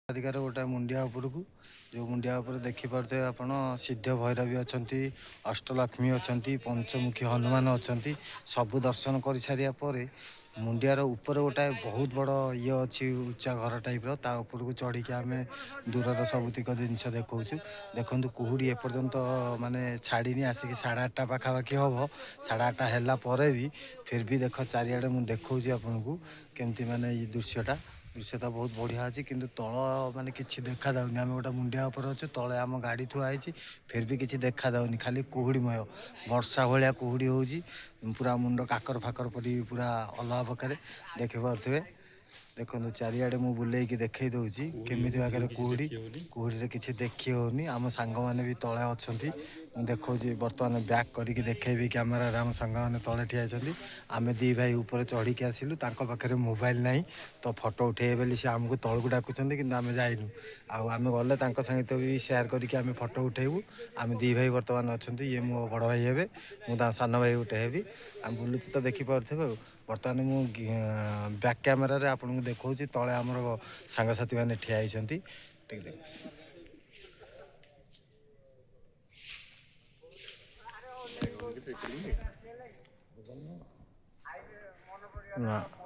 तारिकार गोटे मुंडिया उपरकू जो मुंडिया उपर देखिपे आपण सिद्ध भैरवी अच्छा अष्टलक्ष्मी अच्छा पंचमुखी हनुमान अच्छा सबू दर्शन कर सारापर मुंडियार उपर गोटाए बहुत बड़ ये अच्छी उच्चा घर टाइप उपरकू चढ़ी आम दूरर सबुतिक जिनस देखा देखु कुहुड़ी एपर्तंत माने छाड़ी आसिक 8:30 पाखापाखि हम 8:30 भी फिर भी देख चारिड़े मुझे देखा आपन को केमती माने दृश्यटा बहुत बढ़िया अच्छी किंतु तल माने किसी देखा जाऊनी आम गोटे मुंडिया उपर अच्छे तले आम गाड़ी थुआई फिर भी किसी देखा जाऊनी खाली कुहुड़ीमय वर्षा भाया कुहुड़ी हो पूरा मुंड काकर फाकर पड़ी पूरा अलगा प्रकार देखिपे देखो चारिड़े मुझे बुलेकी देखई दूसरी केमी आगे कुहुड़ी कुहुड़ी किसी देखी होनी आम सांग मैंने भी तले अच्छा देखा बर्तमान बैक करके देखेबी क्यमेरा आम सांग मैंने तले ठिया आम दी भाई ऊपर चढ़ी आसिलु पाखे मोबाइल ना तो फोटो उठे बोली सी आमको तौक डाकुं कि आम जाइनु आम गले सहित भी सेयार करके फोटो उठेबू आम दी भाई बर्तमान अच्छा ये मो बड़ भाई हे मुझे सान भाई गोटे हेबी आम बुलूची तो देखिपे बर्तमान मु बैक कैमेरा आपको देखा तले आमर सांगसाथी मैंने ठिया ठीक